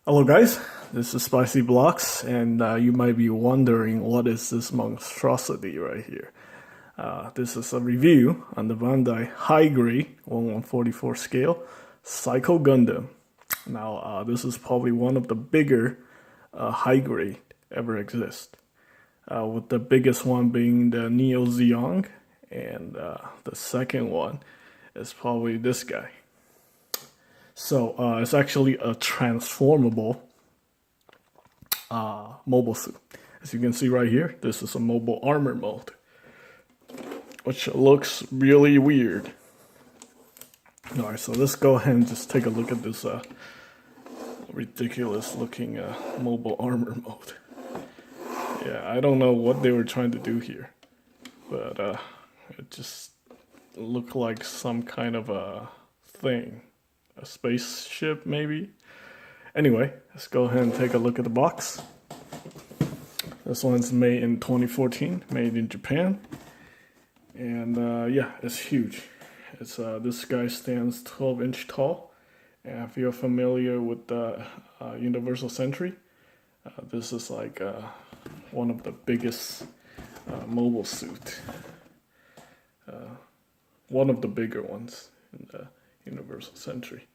Hello guys, this is Spicy Blocks, and you might be wondering what is this monstrosity right here. This is a review on the Bandai High Grade 1144 scale Psycho Gundam. Now, this is probably one of the bigger high grade ever exist, with the biggest one being the Neo Zeong, and the second one is probably this guy. So it's actually a transformable mobile suit. As you can see right here, this is a mobile armor mode, which looks really weird. Alright, so let's go ahead and just take a look at this ridiculous looking mobile armor mode. Yeah, I don't know what they were trying to do here, but it just looked like some kind of a thing. A spaceship, maybe? Anyway, let's go ahead and take a look at the box. This one's made in 2014, made in Japan. And yeah, it's huge. It's this guy stands 12-inch tall. And if you're familiar with the Universal Sentry, this is like one of the biggest mobile suit. One of the bigger ones in the Universal Sentry.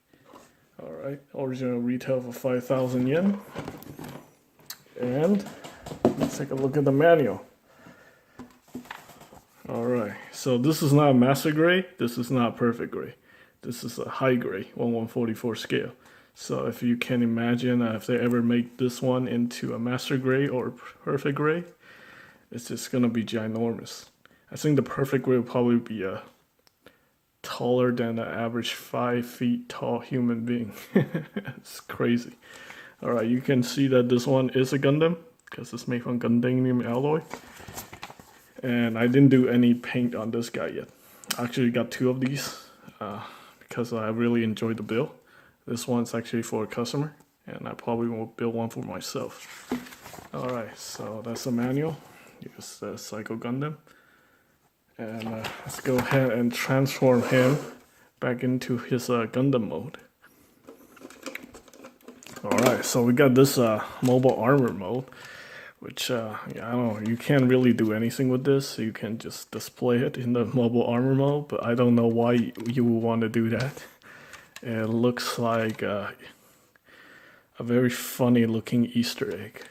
Alright, original retail for 5,000 yen. And let's take a look at the manual. Alright, so this is not master grade, this is not perfect grade. This is a high grade, 1144 scale. So if you can imagine if they ever make this one into a master grade or perfect grade, it's just gonna be ginormous. I think the perfect grade will probably be a taller than an average 5 feet tall human being. It's crazy. Alright, you can see that this one is a Gundam because it's made from Gundam alloy. And I didn't do any paint on this guy yet. I actually got two of these because I really enjoyed the build. This one's actually for a customer, and I probably will build one for myself. Alright, so that's the manual. It's the Psycho Gundam. And let's go ahead and transform him back into his Gundam mode. Alright, so we got this mobile armor mode, which, yeah, I don't know, you can't really do anything with this. You can just display it in the mobile armor mode, but I don't know why you would want to do that. It looks like a very funny looking Easter egg.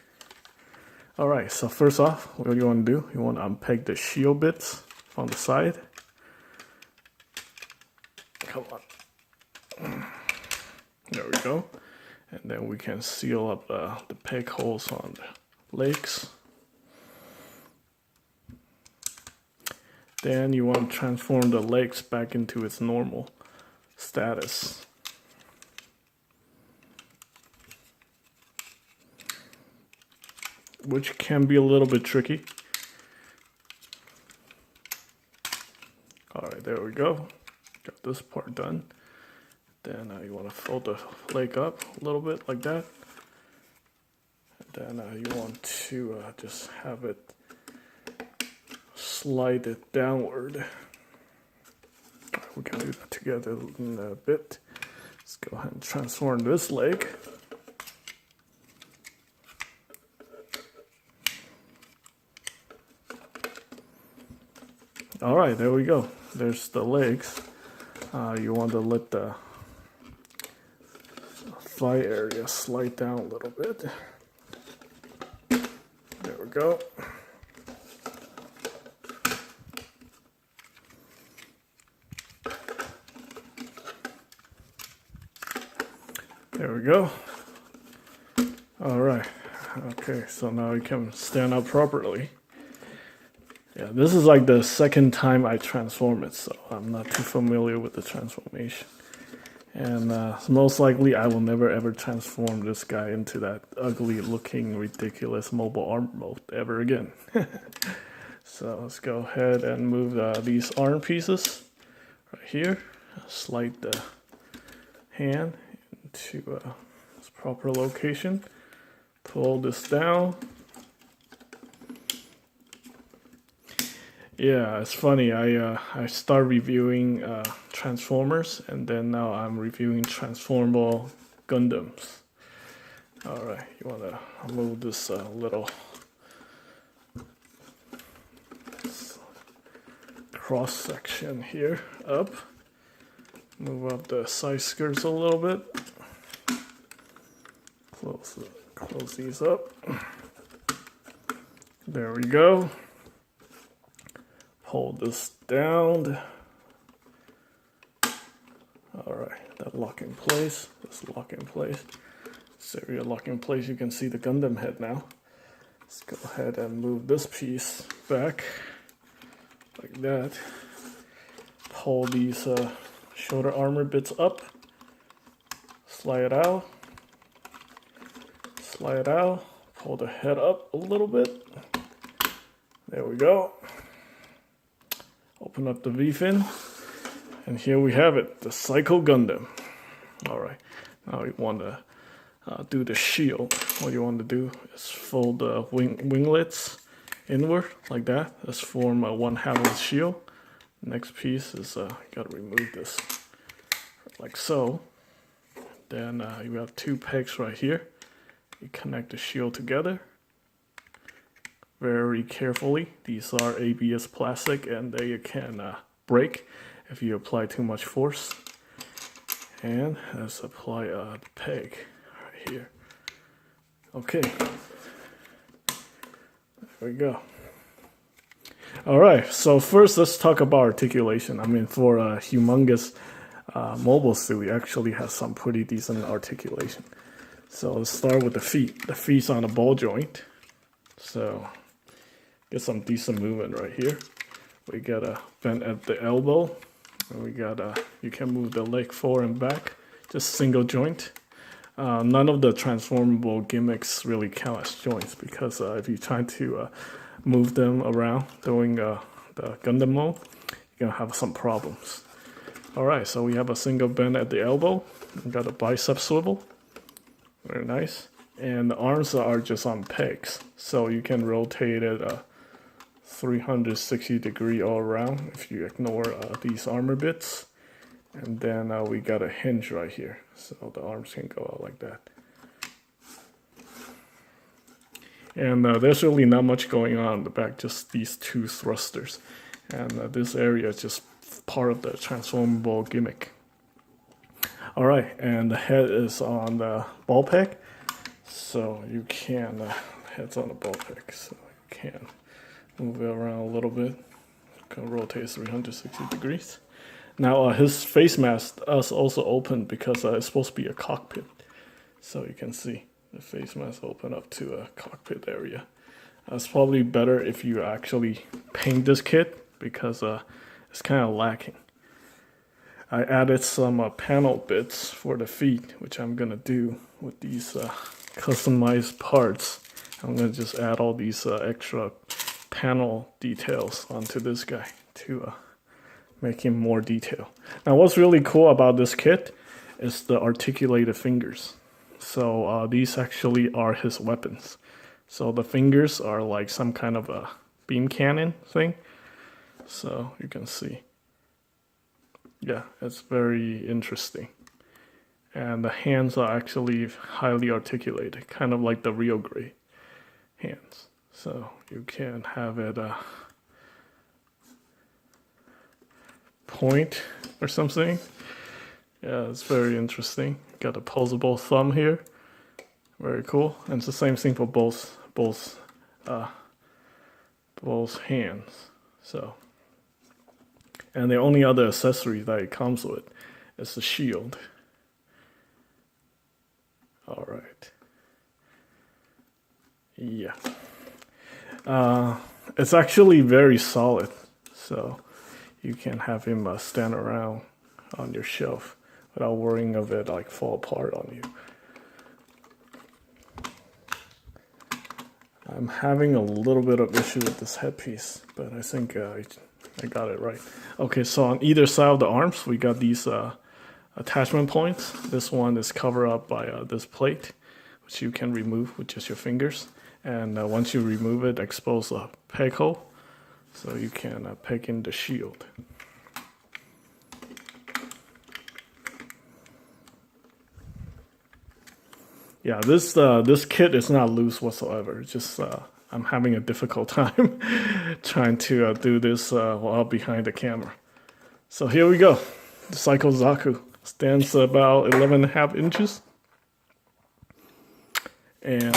Alright, so first off, what you want to do, you want to unpeg the shield bits on the side. Come on. There we go. And then we can seal up the peg holes on the legs. Then you want to transform the legs back into its normal status. Which can be a little bit tricky. Alright, there we go. Got this part done. Then you want to fold the leg up a little bit like that. And then you want to just have it slide it downward. We can do that together in a bit. Let's go ahead and transform this leg. Alright, there we go. There's the legs. You want to let the thigh area slide down a little bit. There we go. There we go. Alright. Okay, so now you can stand up properly. Yeah, this is like the second time I transform it, so I'm not too familiar with the transformation. And most likely I will never ever transform this guy into that ugly looking ridiculous mobile armor mode ever again. So let's go ahead and move these arm pieces right here. Slide the hand into its proper location. Pull this down. Yeah, it's funny. I start reviewing Transformers, and then now I'm reviewing transformable Gundams. All right, you want to move this little cross section here up. Move up the side skirts a little bit. Close these up. There we go. Hold this down. All right, that lock in place. This lock in place. This area lock in place. You can see the Gundam head now. Let's go ahead and move this piece back like that. Pull these shoulder armor bits up. Slide it out. Slide it out. Pull the head up a little bit. There we go. Open up the V-fin. And here we have it, the Psycho Gundam. All right, now we want to do the shield. What you want to do is fold the winglets inward like that. Let's form one half of the shield. Next piece is got to remove this like so. Then you have two pegs right here. You connect the shield together very carefully. These are ABS plastic and they can break if you apply too much force. And let's apply a peg right here. Okay, there we go. All right, so first let's talk about articulation. I mean, for a humongous mobile suit, we actually have some pretty decent articulation. So let's start with the feet. The feet's on a ball joint. So get some decent movement right here. We got a bend at the elbow. And we got you can move the leg forward and back. Just single joint. None of the transformable gimmicks really count as joints because if you try to move them around during the Gundam mode, you're gonna have some problems. All right, so we have a single bend at the elbow. We got a bicep swivel. Very nice. And the arms are just on pegs, so you can rotate it 360 degree all around if you ignore these armor bits. And then we got a hinge right here, so the arms can go out like that. And there's really not much going on in the back, just these two thrusters. And this area is just part of the transformable gimmick. All right, and the head is on the ball peg, so you can, head's on the ball peg, so you can move it around a little bit. Can rotate 360 degrees. Now his face mask is also open because it's supposed to be a cockpit. So you can see the face mask open up to a cockpit area. It's probably better if you actually paint this kit because it's kind of lacking. I added some panel bits for the feet, which I'm gonna do with these customized parts. I'm gonna just add all these extra panel details onto this guy to make him more detailed. Now what's really cool about this kit is the articulated fingers. So these actually are his weapons. So the fingers are like some kind of a beam cannon thing. So you can see. Yeah, it's very interesting. And the hands are actually highly articulated, kind of like the Rio Gray hands. So you can have it point or something. Yeah, it's very interesting. Got a posable thumb here. Very cool. And it's the same thing for both hands. So, and the only other accessory that it comes with is the shield. All right. Yeah. It's actually very solid, so you can have him stand around on your shelf without worrying of it like fall apart on you. I'm having a little bit of issue with this headpiece, but I think I got it right. Okay, so on either side of the arms, we got these attachment points. This one is covered up by this plate, which you can remove with just your fingers. And once you remove it, expose a peg hole, so you can peg in the shield. yeah, this kit is not loose whatsoever. It's just I'm having a difficult time trying to do this while behind the camera. So here we go. The Psycho Zaku stands about 11.5 inches. And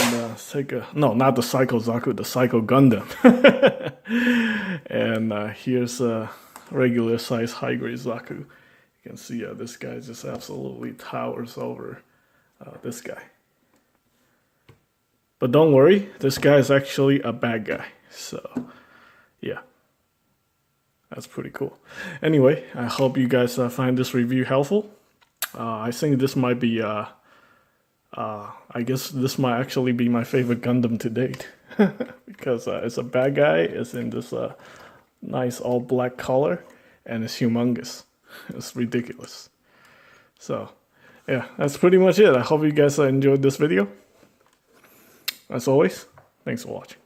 no, not the Psycho Zaku, the Psycho Gundam. And here's a regular size high grade Zaku. You can see this guy just absolutely towers over this guy. But don't worry, this guy is actually a bad guy. So, yeah. That's pretty cool. Anyway, I hope you guys find this review helpful. I think this might be, I guess this might actually be my favorite Gundam to date. Because it's a bad guy, it's in this nice all black color, and it's humongous. It's ridiculous. So, yeah, that's pretty much it. I hope you guys enjoyed this video. As always, thanks for watching.